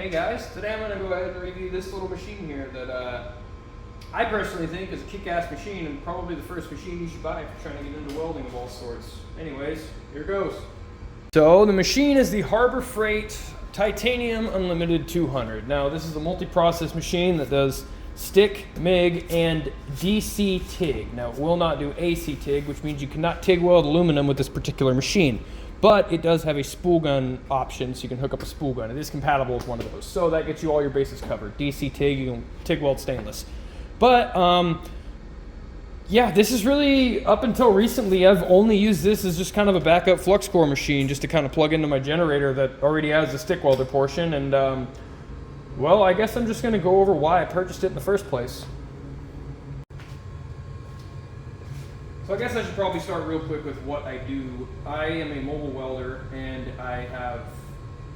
Hey guys, today I'm going to go ahead and review this little machine here that I personally think is a kick-ass machine and probably the first machine you should buy if you're trying to get into welding of all sorts. Anyways, here goes. So the machine is the Harbor Freight Titanium Unlimited 200. Now this is a multi-process machine that does stick, MIG, and DC TIG. Now it will not do AC TIG, which means you cannot TIG weld aluminum with this particular machine. But it does have a spool gun option, so you can hook up a spool gun. It is compatible with one of those. So that gets you all your bases covered. DC TIG, you can TIG weld stainless. But yeah, this is really, up until recently, I've only used this as just kind of a backup flux core machine just to kind of plug into my generator that already has the stick welder portion. And well, I guess I'm just gonna go over why I purchased it in the first place. So I guess I should probably start real quick with what I do. I am a mobile welder, and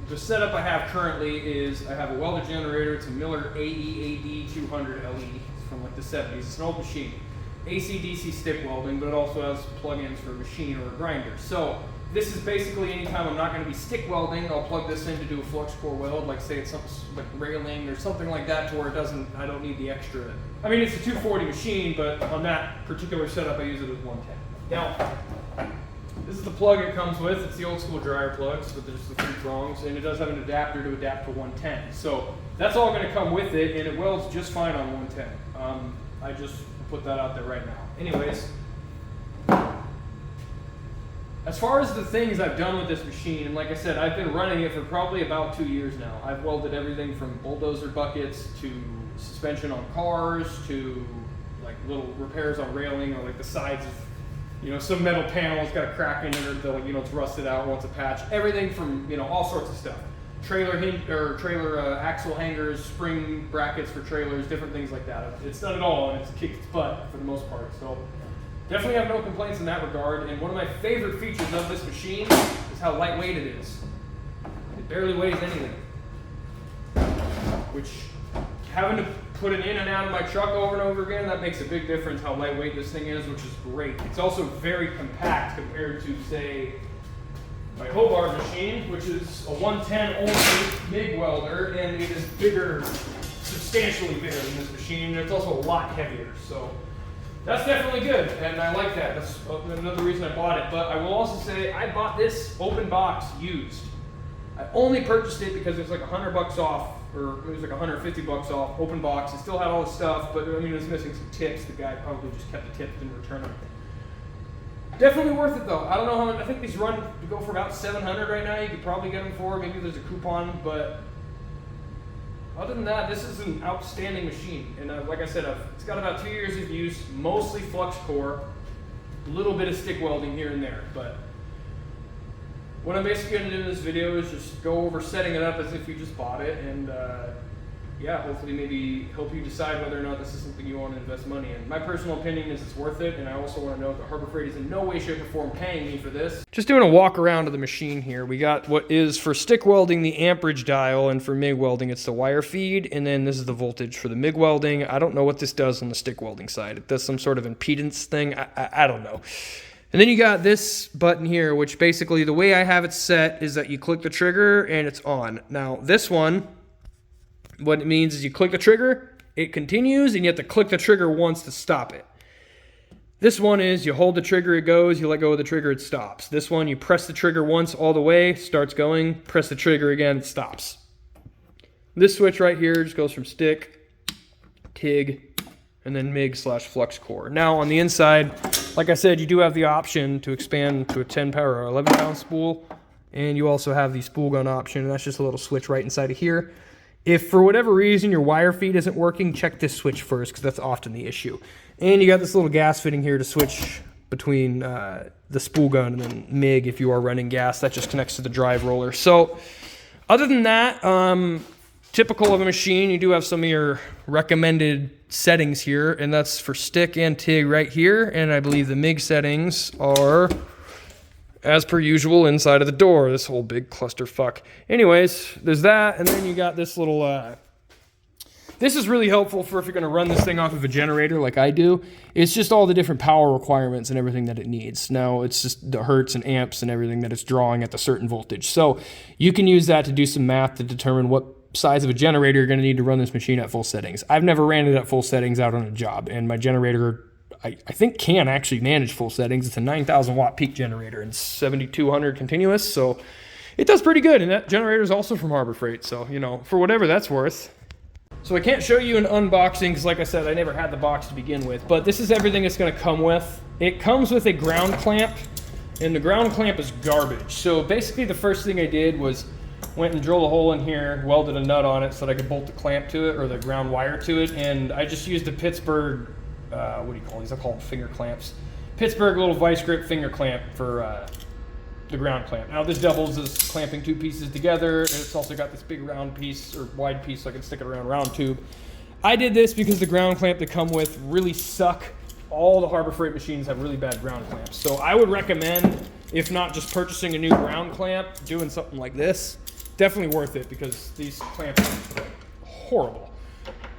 the setup I have currently is I have a welder generator. It's a Miller AEAD 200 LE. It's from like the 70s. It's an old machine. AC/DC stick welding, but it also has plug-ins for a machine or a grinder. So this is basically anytime I'm not going to be stick welding, I'll plug this in to do a flux core weld, like say it's something like railing or something like that, to where I don't need the extra. I mean, it's a 240 machine, but on that particular setup, I use it with 110. Now, this is the plug it comes with. It's the old school dryer plugs, but there's the 3 prongs, and it does have an adapter to adapt to 110. So that's all going to come with it, and it welds just fine on 110. I just put that out there right now. Anyways, as far as the things I've done with this machine, and like I said, I've been running it for probably about 2 years now. I've welded everything from bulldozer buckets to suspension on cars to like little repairs on railing, or like the sides of, you know, some metal panel's got a crack in it, or you know, it's rusted out, wants a patch. Everything from, you know, all sorts of stuff. Trailer axle hangers, spring brackets for trailers, different things like that. It's done it all, and it's kicked its butt for the most part. So definitely have no complaints in that regard. And one of my favorite features of this machine is how lightweight it is. It barely weighs anything, which, having to put it in and out of my truck over and over again, that makes a big difference how lightweight this thing is, which is great. It's also very compact compared to, say, my Hobart machine, which is a 110 only MIG welder, and it is bigger, substantially bigger than this machine, and it's also a lot heavier. So that's definitely good, and I like that. That's another reason I bought it. But I will also say I bought this open box used. I only purchased it because it was like $100 off, or it was like $150 off, open box. It still had all the stuff, but I mean, it was missing some tips. The guy probably just kept the tips and didn't return them. Definitely worth it though. I don't know how much. I think these run to go for about $700 right now. You could probably get them for, maybe there's a coupon, but other than that, this is an outstanding machine. And like I said, it's got about 2 years of use, mostly flux core, a little bit of stick welding here and there. But what I'm basically going to do in this video is just go over setting it up as if you just bought it, and yeah, hopefully maybe help you decide whether or not this is something you want to invest money in. My personal opinion is it's worth it, and I also want to note that Harbor Freight is in no way, shape, or form paying me for this. Just doing a walk around of the machine here. We got what is, for stick welding, the amperage dial, and for MIG welding, it's the wire feed, and then this is the voltage for the MIG welding. I don't know what this does on the stick welding side. It does some sort of impedance thing. I don't know. And then you got this button here, which basically the way I have it set is that you click the trigger and it's on. Now this one, what it means is you click the trigger, it continues, and you have to click the trigger once to stop it. This one is you hold the trigger, it goes, you let go of the trigger, it stops. This one, you press the trigger once all the way, starts going, press the trigger again, it stops. This switch right here just goes from stick, TIG, and then MIG/flux core. Now on the inside, like I said, you do have the option to expand to a 10 power or 11 pound spool, and you also have the spool gun option, and that's just a little switch right inside of here. If for whatever reason your wire feed isn't working, check this switch first, because that's often the issue. And you got this little gas fitting here to switch between the spool gun and then MIG if you are running gas. That just connects to the drive roller. So other than that, typical of a machine, you do have some of your recommended settings here, and that's for stick and TIG right here. And I believe the MIG settings are, as per usual, inside of the door. This whole big clusterfuck. Anyways, there's that, and then you got this little this is really helpful for if you're going to run this thing off of a generator like I do. It's just all the different power requirements and everything that it needs. Now it's just the hertz and amps and everything that it's drawing at the certain voltage. So you can use that to do some math to determine what size of a generator, you're going to need to run this machine at full settings. I've never ran it at full settings out on a job, and my generator, I think, can actually manage full settings. It's a 9,000 watt peak generator and 7,200 continuous, so it does pretty good. And that generator is also from Harbor Freight, so, you know, for whatever that's worth. So I can't show you an unboxing because, like I said, I never had the box to begin with, but this is everything it's going to come with. It comes with a ground clamp, and the ground clamp is garbage. So basically the first thing I did was went and drilled a hole in here, welded a nut on it so that I could bolt the clamp to it, or the ground wire to it, and I just used a Pittsburgh, what do you call these? I call them finger clamps. Pittsburgh little vice grip finger clamp for the ground clamp. Now this doubles as clamping two pieces together, and it's also got this big round piece, or wide piece, so I can stick it around a round tube. I did this because the ground clamp they come with really suck. All the Harbor Freight machines have really bad ground clamps. So I would recommend, if not just purchasing a new ground clamp, doing something like this. Definitely worth it because these clamps are horrible.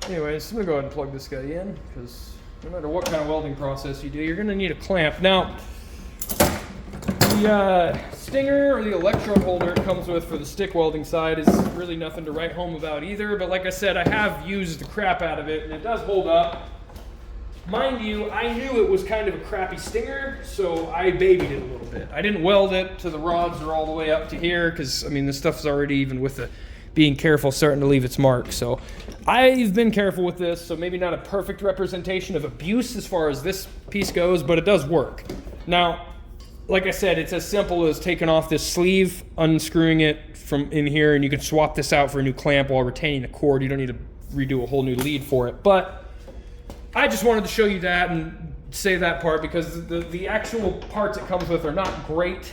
Anyways, I'm gonna go ahead and plug this guy in because no matter what kind of welding process you do, you're gonna need a clamp. Now, the stinger or the electrode holder it comes with for the stick welding side is really nothing to write home about either, but like I said, I have used the crap out of it and it does hold up. Mind you, I knew it was kind of a crappy stinger, so I babied it a little bit. I didn't weld it to the rods or all the way up to here because, I mean, this stuff's already, even with the being careful, starting to leave its mark. So I've been careful with this, so maybe not a perfect representation of abuse as far as this piece goes, but it does work. Now, like I said, it's as simple as taking off this sleeve, unscrewing it from in here, and you can swap this out for a new clamp while retaining the cord. You don't need to redo a whole new lead for it. But I just wanted to show you that and say that part because the actual parts it comes with are not great.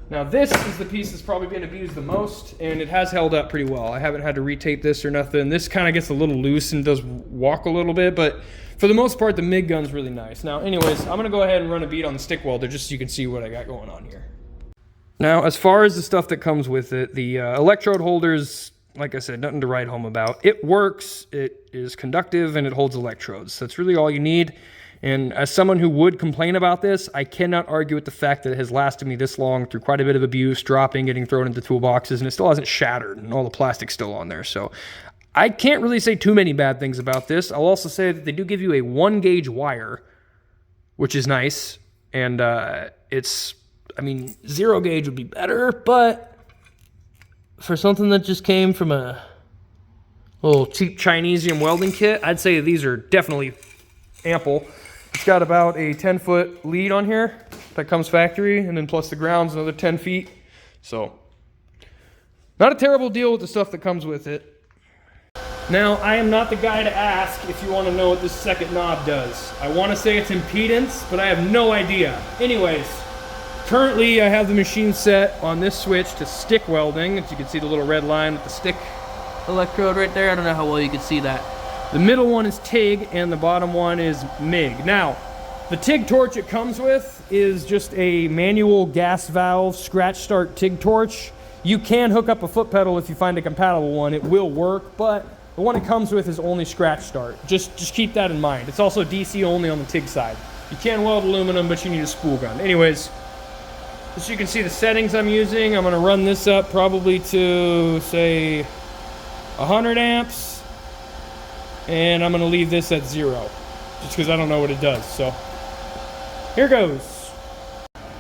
Now this is the piece that's probably been abused the most, and it has held up pretty well. I haven't had to retape this or nothing. This kind of gets a little loose and does walk a little bit, but for the most part, the MIG gun's really nice. Now, anyways, I'm gonna go ahead and run a bead on the stick welder just so you can see what I got going on here. Now, as far as the stuff that comes with it, the electrode holders, like I said, nothing to write home about. It works, it is conductive, and it holds electrodes. That's really all you need. And as someone who would complain about this, I cannot argue with the fact that it has lasted me this long through quite a bit of abuse, dropping, getting thrown into toolboxes, and it still hasn't shattered, and all the plastic's still on there. So I can't really say too many bad things about this. I'll also say that they do give you a 1-gauge wire, which is nice. And it's, I mean, 0-gauge would be better, but for something that just came from a little cheap Chinesium welding kit, I'd say these are definitely ample. It's got about a 10-foot lead on here that comes factory, and then plus the ground's another 10 feet. So, not a terrible deal with the stuff that comes with it. Now, I am not the guy to ask if you want to know what this second knob does. I want to say it's impedance, but I have no idea. Anyways, currently I have the machine set on this switch to stick welding. As you can see the little red line with the stick electrode right there. I don't know how well you can see that. The middle one is TIG and the bottom one is MIG. Now, the TIG torch it comes with is just a manual gas valve scratch start TIG torch. You can hook up a foot pedal if you find a compatible one. It will work, but the one it comes with is only scratch start. Just keep that in mind. It's also DC only on the TIG side. You can weld aluminum, but you need a spool gun. Anyways, as you can see the settings I'm using, I'm gonna run this up probably to, say, 100 amps. And I'm gonna leave this at 0, just because I don't know what it does. So, here goes.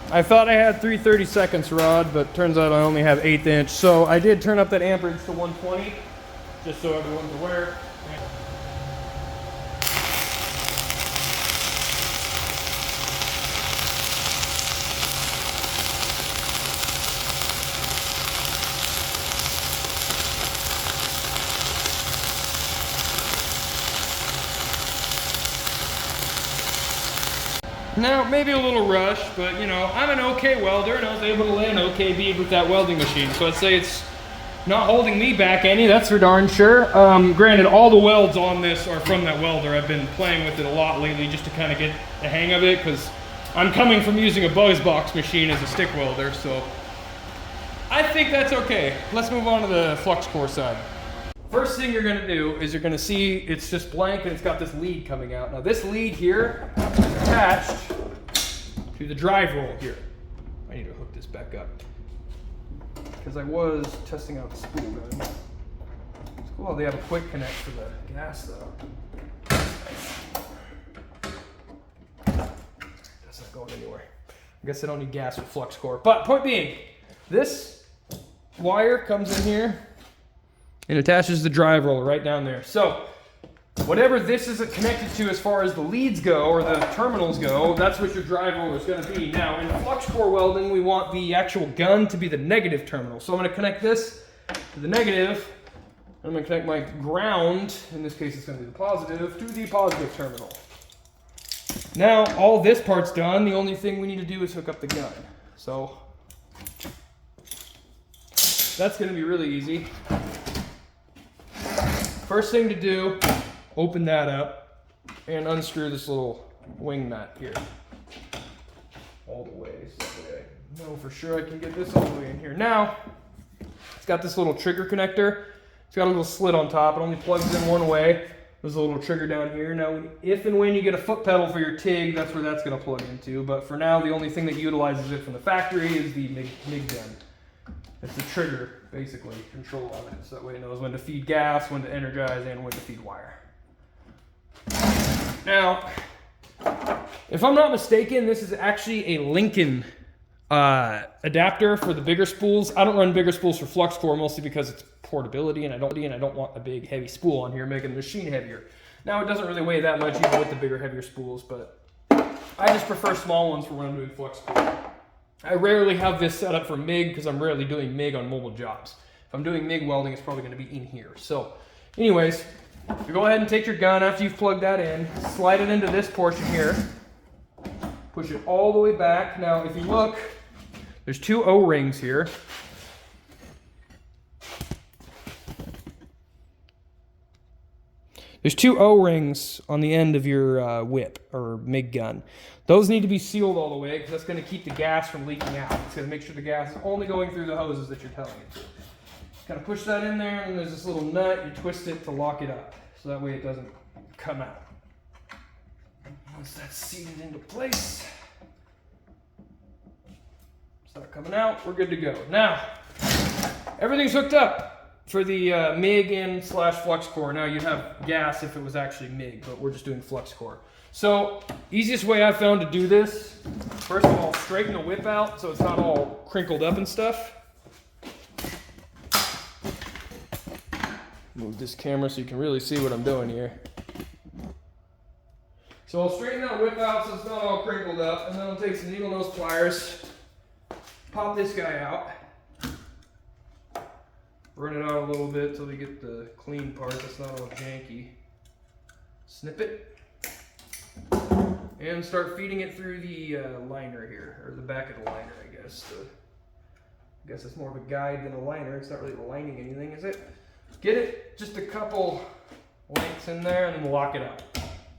I thought I had 3/30 seconds rod, but turns out I only have 1/8 inch. So I did turn up that amperage to 120, just so everyone's aware. Now, maybe a little rush, but you know, I'm an okay welder and I was able to lay an okay bead with that welding machine. So I'd say it's not holding me back any, that's for darn sure. Granted, all the welds on this are from that welder. I've been playing with it a lot lately just to kind of get the hang of it because I'm coming from using a BuzzBox machine as a stick welder, so I think that's okay. Let's move on to the flux core side. First thing you're gonna do is you're gonna see it's just blank and it's got this lead coming out. Now this lead here is attached to the drive roll here. I need to hook this back up because I was testing out the spool gun. Well, they have a quick connect for the gas though. That's not going anywhere. I guess I don't need gas with flux core. But point being, this wire comes in here and attaches the drive roller right down there. So whatever this is connected to as far as the leads go or the terminals go, that's what your drive roller is going to be. Now in flux core welding, we want the actual gun to be the negative terminal. So I'm going to connect this to the negative. I'm going to connect my ground, in this case it's going to be the positive, to the positive terminal. Now all this part's done. The only thing we need to do is hook up the gun. So that's going to be really easy. First thing to do, open that up and unscrew this little wing nut here. All the way, so that I know for sure I can get this all the way in here. Now, it's got this little trigger connector. It's got a little slit on top. It only plugs in one way. There's a little trigger down here. Now, if and when you get a foot pedal for your TIG, that's where that's going to plug into. But for now, the only thing that utilizes it from the factory is the MIG gun. It's the trigger, basically, control on it. So that way it knows when to feed gas, when to energize, and when to feed wire. Now, if I'm not mistaken, this is actually a Lincoln adapter for the bigger spools. I don't run bigger spools for flux core, mostly because it's portability, and I don't want a big heavy spool on here making the machine heavier. Now, it doesn't really weigh that much even with the bigger, heavier spools, but I just prefer small ones for when I'm doing flux core. I rarely have this set up for MIG because I'm rarely doing MIG on mobile jobs. If I'm doing MIG welding, it's probably going to be in here. So anyways, you go ahead and take your gun after you've plugged that in, slide it into this portion here, push it all the way back. Now if you look, there's two O-rings here. There's two O-rings on the end of your whip or MIG gun. Those need to be sealed all the way because that's going to keep the gas from leaking out. It's going to make sure the gas is only going through the hoses that you're telling it to. Kind of push that in there, and there's this little nut. You twist it to lock it up, so that way it doesn't come out. Once that's seated into place, start coming out, we're good to go. Now, everything's hooked up for the MIG and / flux core. Now you'd have gas if it was actually MIG, but we're just doing flux core. So, easiest way I've found to do this, first of all, straighten the whip out so it's not all crinkled up and stuff. Move this camera so you can really see what I'm doing here. So I'll straighten that whip out so it's not all crinkled up, and then I'll take some needle nose pliers, pop this guy out, run it out a little bit until we get the clean part that's not all janky. Snip it. And start feeding it through the liner here, or the back of the liner, I guess. I guess it's more of a guide than a liner. It's not really lining anything, is it? Get it just a couple lengths in there, and then we'll lock it up.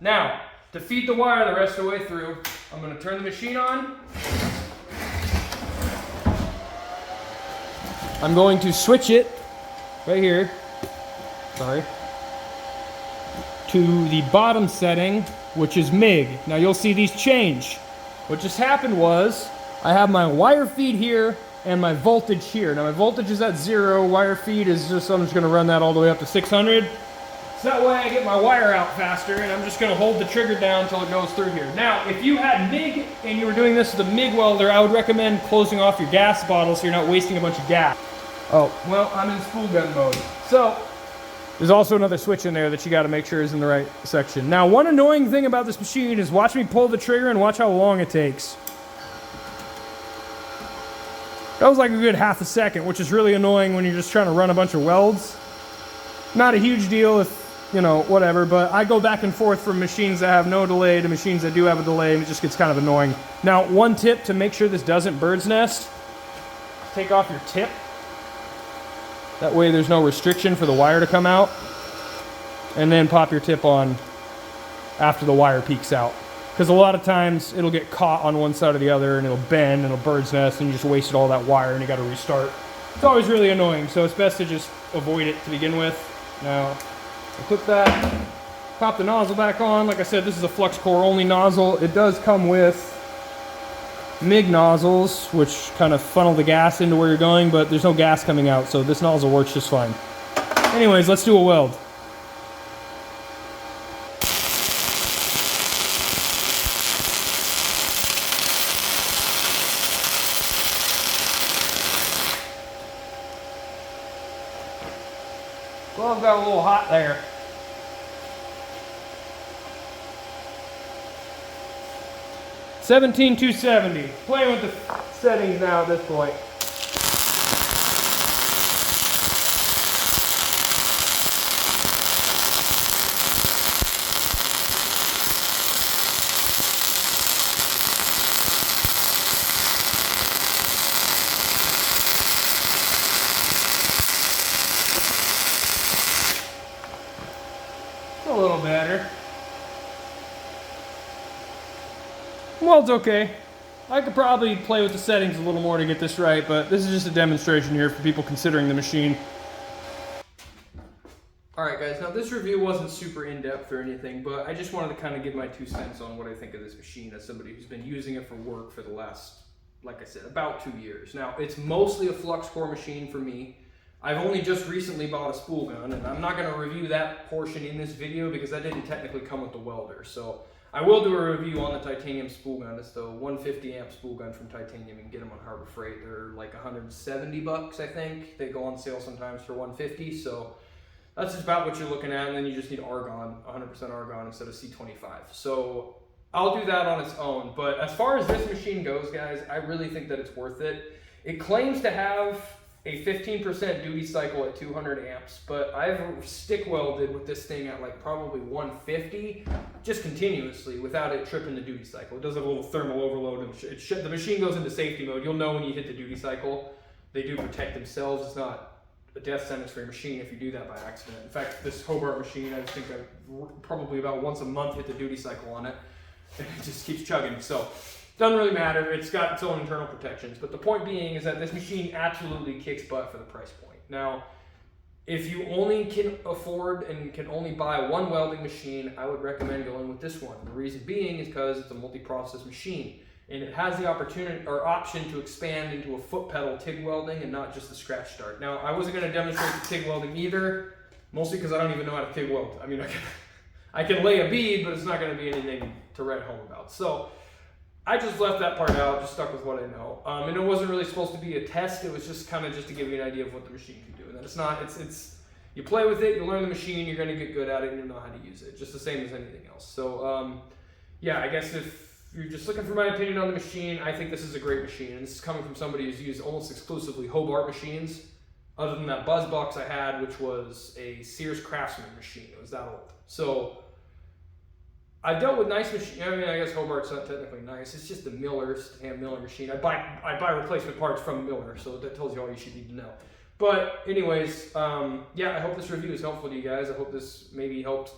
Now, to feed the wire the rest of the way through, I'm going to turn the machine on. I'm going to switch it right here. Sorry. To the bottom setting, which is MIG. Now you'll see these change. What just happened was I have my wire feed here and my voltage here. Now my voltage is at 0, wire feed is just, I'm just gonna run that all the way up to 600. So that way I get my wire out faster, and I'm just gonna hold the trigger down until it goes through here. Now, if you had MIG and you were doing this with a MIG welder, I would recommend closing off your gas bottle so you're not wasting a bunch of gas. Oh, well, I'm in spool gun mode. So, there's also another switch in there that you gotta make sure is in the right section. Now, one annoying thing about this machine is watch me pull the trigger and watch how long it takes. That was like a good half a second, which is really annoying when you're just trying to run a bunch of welds. Not a huge deal if, you know, whatever, but I go back and forth from machines that have no delay to machines that do have a delay, and it just gets kind of annoying. Now, one tip to make sure this doesn't bird's nest, take off your tip. That way there's no restriction for the wire to come out. And then pop your tip on after the wire peeks out. Because a lot of times it'll get caught on one side or the other and it'll bend and it'll bird's nest and you just wasted all that wire and you gotta restart. It's always really annoying, so it's best to just avoid it to begin with. Now, I'll clip that, pop the nozzle back on. Like I said, this is a flux core only nozzle. It does come with MIG nozzles, which kind of funnel the gas into where you're going, but there's no gas coming out, so this nozzle works just fine. Anyways, let's do a weld. Glove got a little hot there. $17,270. Playing with the settings now at this point. A little better. Well, it's okay. I could probably play with the settings a little more to get this right, but this is just a demonstration here for people considering the machine. Alright guys, now this review wasn't super in-depth or anything, but I just wanted to kind of give my 2 cents on what I think of this machine as somebody who's been using it for work for the last, like I said, about 2 years. Now, it's mostly a flux core machine for me. I've only just recently bought a spool gun, and I'm not going to review that portion in this video because that didn't technically come with the welder. So I will do a review on the titanium spool gun. It's the 150 amp spool gun from Titanium. You can get them on Harbor Freight. They're like 170 bucks, I think. They go on sale sometimes for 150. So that's just about what you're looking at. And then you just need argon, 100% argon instead of C25. So I'll do that on its own. But as far as this machine goes, guys, I really think that it's worth it. It claims to have a 15% duty cycle at 200 amps, but I've stick welded with this thing at like probably 150 just continuously without it tripping the duty cycle. It does have a little thermal overload, and the machine goes into safety mode. You'll know when you hit the duty cycle. They do protect themselves. It's not a death sentence for your machine if you do that by accident. In fact, this Hobart machine, I think I probably about once a month hit the duty cycle on it, and it just keeps chugging. So doesn't really matter. It's got its own internal protections. But the point being is that this machine absolutely kicks butt for the price point. Now, if you only can afford and can only buy one welding machine, I would recommend going with this one. The reason being is because it's a multi-process machine, and it has the opportunity or option to expand into a foot pedal TIG welding and not just the scratch start. Now, I wasn't going to demonstrate the TIG welding either, mostly because I don't even know how to TIG weld. I mean, I can lay a bead, but it's not going to be anything to write home about. So I just left that part out, just stuck with what I know. And it wasn't really supposed to be a test. It was just kind of just to give you an idea of what the machine can do. And that it's not, you play with it, you learn the machine, you're going to get good at it, and you'll know how to use it. Just the same as anything else. So, yeah, I guess if you're just looking for my opinion on the machine, I think this is a great machine. And this is coming from somebody who's used almost exclusively Hobart machines, other than that buzz box I had, which was a Sears Craftsman machine. It was that old. So I've dealt with nice machines. I mean, I guess Hobart's not technically nice. It's just a Miller's hand Miller machine. I buy replacement parts from Miller, so that tells you all you should need to know. But anyways, yeah, I hope this review is helpful to you guys. I hope this maybe helped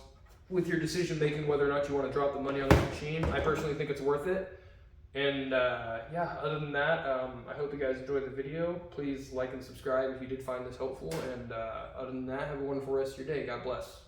with your decision making whether or not you want to drop the money on this machine. I personally think it's worth it. And yeah, other than that, I hope you guys enjoyed the video. Please like and subscribe if you did find this helpful. And other than that, have a wonderful rest of your day. God bless.